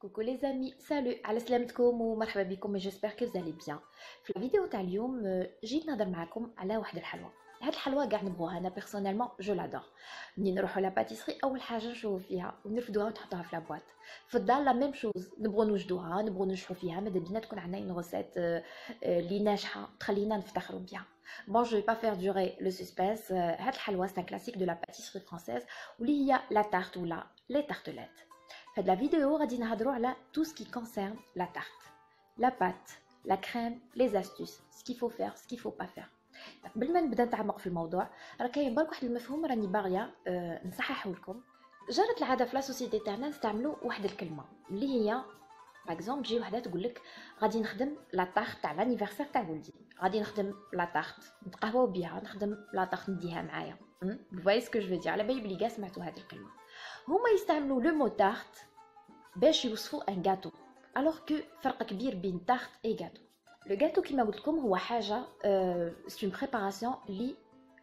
Coucou les amis, salut, على سلامتكم ومرحبا بكم et j'espère que vous allez bien. في الفيديو تاع اليوم جيت نهضر معكم على واحد الحلوى. هاد الحلوى كاع نبغوها انا بيرسونيلمون جو لادور. منين نروحو لا باتيسري اول حاجه نشوفو فيها ونرفدوها ونحطوها في لابواط. في الدار لا ميم شوز، نبغو نوجدوها نبغو ننجحو فيها، ماذا بينا تكون عندنا اون غوسيت اللي ناجحه تخلينا نفتخروا بها. Bon, je vais pas faire durer le suspense. هاد الحلوى c'est un classique de la pâtisserie française واللي هي la tarte ou les tartelettes. Fait de la vidéo, غادي نهضروا على tout ce qui concerne la tarte, la pâte, la crème, les astuces, ce qu'il faut faire, ce qu'il faut pas faire. قبل ما نبدا نتعمق في الموضوع راه كاين برك واحد المفهوم راني باغيه نصححه لكم. جرت العاده في لا سوسيتي تاعنا نستعملوا واحد الكلمه اللي هي باغ اكزومبل تجي وحده تقول لك غادي نخدم لا طارت تاع لانيفرسير تاع ولدي، غادي نخدم لا طارت نتقهواو بها، نخدم لا طارت نديها معايا. vous voyez ce que je veux dire؟ على بالي بلي كاع سمعتوا هذه الكلمه. هما يستعملوا لو مو طارت باش يوصفوا ان غاتو، alors que فرق كبير بين طارت اي غاتو. لو غاتو كيما قلت لكم هو حاجه سي اون بريباراسيون لي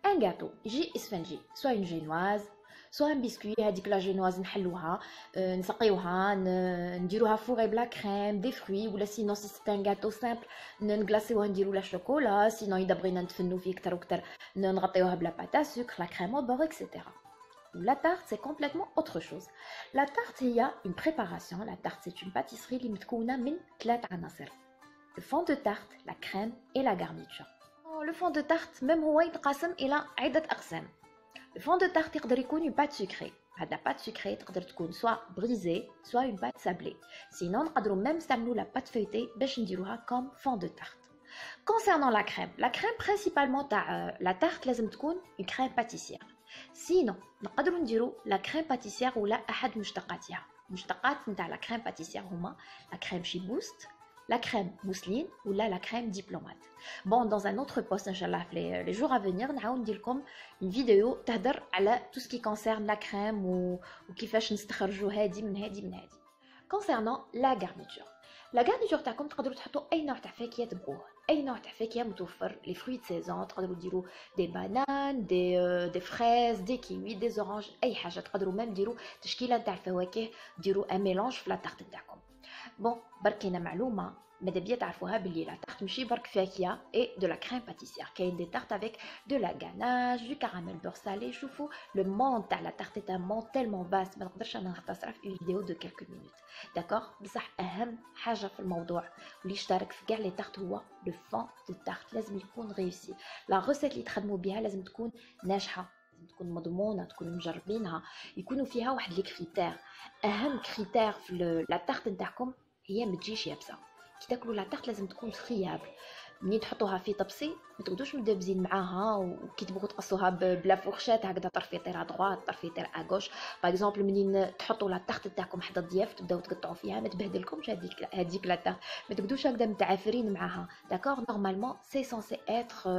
ان غاتو يجي اسفنجي، سوا اون جينواز سوا ان بسكوي. هذيك لا جينواز نحلوها نسقيوها نديروها فوغي بلا كريم دي فروي، ولا سينو سي سي ان غاتو سامبل نغلاسيوها نديرو لا شوكولا، سينو اذا بغينا نتفنو فيه اكثر واكثر نغطيوها بلا باتا سكر لا كريم او بور اكسيتيرا. La tarte, c'est complètement autre chose. La tarte, il y a une préparation. La tarte, c'est une pâtisserie qui متكونة من 3 عناصر. Le fond de tarte, la crème et la garniture. Le fond de tarte, même هو يتقسم إلى عدة أقسام. Le fond de tarte يقدر يكون une pâte sucrée. هاد la pâte sucrée تقدر تكون soit brisée, soit une pâte sablée. Sinon, نقدروا même نستعملوا la pâte feuilletée باش نديروها comme fond de tarte. Concernant la crème principalement تاع la tarte لازم تكون une crème pâtissière. سينو نقدروا نديروا لا كريم باتيسير ولا احد مشتقاتها. مشتقات نتاع لا كريم باتيسير هما لا كريم شي بوست، لا كريم موسلين ولا لا كريم دبلومات. بون dans un autre post ان شاء الله في les jours à venir نعاود ندير لكم une فيديو تهدر على tout ce qui concerne la crème وكيفاش نستخرجوا هادي من هادي من هادي. concernant la garniture, لا garniture تاعكم تقدروا تحطوا اي نوع تاع فاكهه تبغوه، اي نوع تاع فاكهه متوفر، لي فروي دو سيزون تقدروا ديروا دي بانان دي فريز دي كيوي دي زورانج، اي حاجه. تقدروا ميم ديروا تشكيله تاع الفواكه، ديروا ان ميلونج في لا طارت تاعكم. بون برك كاينه معلومه ماذا بيا تعرفوها باللي لا طارت ماشي برك فاكهه اي دو لا كريم باتيسير، كاين دي طارت افيك دو لا غاناج دو كراميل بور سالي. شوفوا لو مون تاع لا طارت تاع مون تيلمون فاست ما نقدرش انا نختصرها في اون فيديو دو كيلكو مينوت. داكوغ بصح اهم حاجه في الموضوع واللي يشترك في كاع لي طارت هو لو فون دو طارت، لازم يكون ريوسي. لا غوسيت اللي تخدموا بها لازم تكون ناجحه، لازم تكون مضمونه، تكونوا مجربينها، يكونوا فيها واحد لي كريتير. اهم كريتير في لا طارت نتاعكم هي ما تجيش يابسه. كي تاكلوا لا طارت لازم تكون فريابل، منين تحطوها في طبسي ما تقدوش مدبزين معاها، وكي تبغوا تقصوها بلا فورشات هكذا طرفي طير ادغوات طرفي طير اغوش. باغ اكزومبل منين تحطوا لا طارت تاعكم حدا الضياف تبداو تقطعوا فيها ما تبهدلكمش هذيك لا طارت، ما تقدوش هكذا متعافرين معاها. داكوغ نورمالمون سي سونسي اتر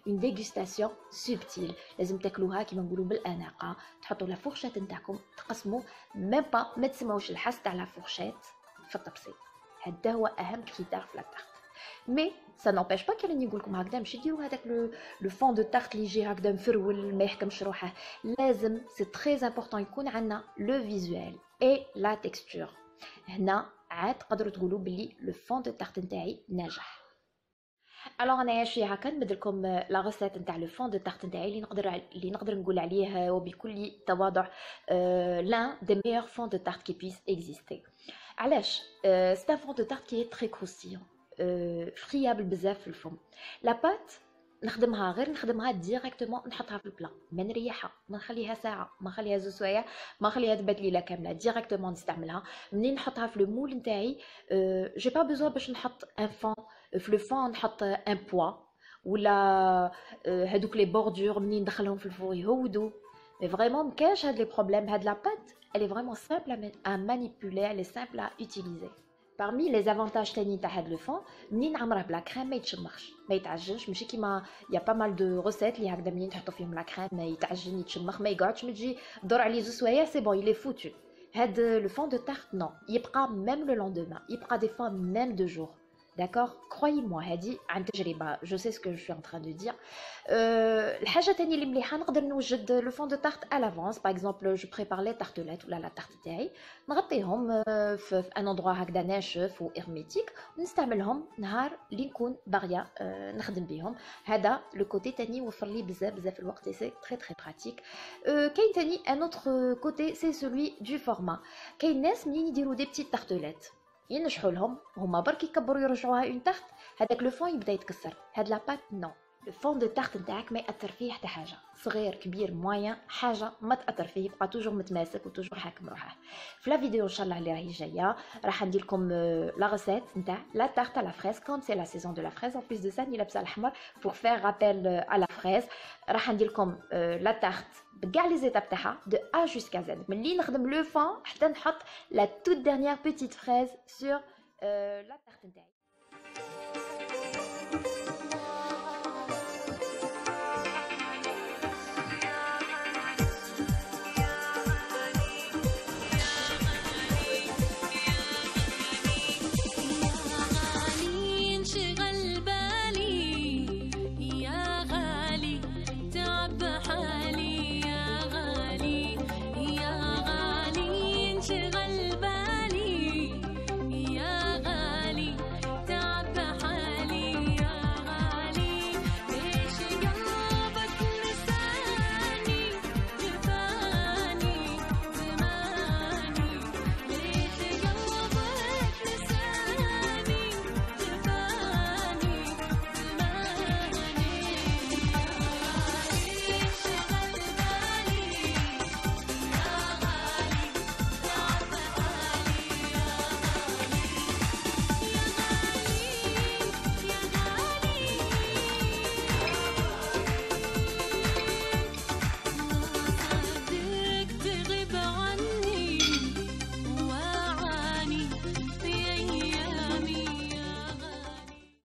اون ديغوستاسيون سوبتيل، لازم تاكلوها كيما نقولوا بالاناقه، تحطوا لا فورشات نتاعكم تقسموا ميم با ما تسمعوش الحس تاع لا فورشات في الطبسي. هذا هو اهم كريتير في لا طارت. مي سا نوبيش با كي راني نقول لكم هكذا ماشي ديروا هذاك لو فون دو طارت اللي يجي هكذا مفرول ما يحكمش روحه. لازم سي تري امبورطون يكون عندنا لو فيزوال اي لا تكستور. هنا عاد تقدروا تقولوا بلي لو فون دو طارت نتاعي ناجح. الوغ انايا شي هكا نبدل لكم لا غوسيت نتاع لو فون دو طارت نتاعي اللي نقدر نقول عليه وبكل تواضع لان دي ميور فون دو طارت كي بيس اكزيستي. علاش؟ سي ان فون دو طارت كي تري كروستيون فريابل بزاف في الفم. لا بات نخدمها غير نخدمها ديريكتومون، نحطها في البلا ما نريحها، ما نخليها ساعه، ما نخليها زوج سوايع، ما نخليها تبات ليله كامله، ديريكتومون نستعملها. منين نحطها في لو مول نتاعي جي با بيزوا باش نحط ان فون في لو فون، نحط ان بوا ولا هادوك لي بوردور منين ندخلهم في الفور يهودوا. مي فريمون مكاش هاد لي بروبليم. هاد لا بات elle est vraiment simple à manipuler, elle est simple à utiliser. Parmi les avantages تاني تاع هاد لو فون منين عمره بلا كريم ما يتشمخش ما يتعجنش، ماشي كيما يا با مال دو روسيت اللي هكذا منين تحطوا فيهم لا كريم ما يتعجن يتشمخ ما يقعدش، ما تجي دور عليه زوج سوايع سي بون يلي فوتو. هاد لو فون دو طارت نو يبقى ميم لو لوندومان، يبقى دي فوا ميم 2 جور D'accord, croyez-moi هادي عن تجربة je sais ce que je suis en train de dire. الحاجة تاني اللي مليحة نقدر نوجد لو فون دو تارت à l'avance. par exemple je prépare les tartelettes ولا لا تارت تاعي نغطيهم في ان اندروا هكذا ناشف و هرميتيك ونستعملهم نهار اللي نكون باغيه نخدم بيهم. هذا لو كوتي تاني يوفر لي بزاف بزاف الوقت et c'est très très pratique. كاين تاني un autre côté c'est celui du format. كاين ناس منين يديروا دي بتيت تارتولات ينجحوا لهم هما برك يكبروا يرجعوها اون تارت هذاك لو فون يبدا يتكسر. هاد لاباط نو، لو فون دو تارت نتاعك ما ياثر فيه حتى حاجه، صغير كبير موين حاجه ما تاثر فيه، يبقى توجور متماسك وتوجور حاكم روحه. في لا فيديو ان شاء الله اللي راهي جايه راح ندير لكم لا ريسيت نتاع لا تارت على فريز كوم سي لا سيزون دو لا فريز. ان بليس دو سا ني لابسه الاحمر بور فير رابيل على فريز. راح ندير لكم لا تارت بكاع لي زيتاب تاعها دو ا جوسكا زد، ملي نخدم لو فون حتى نحط لا توت ديرنيير بيتيت فريز سور لا تارت نتاعي.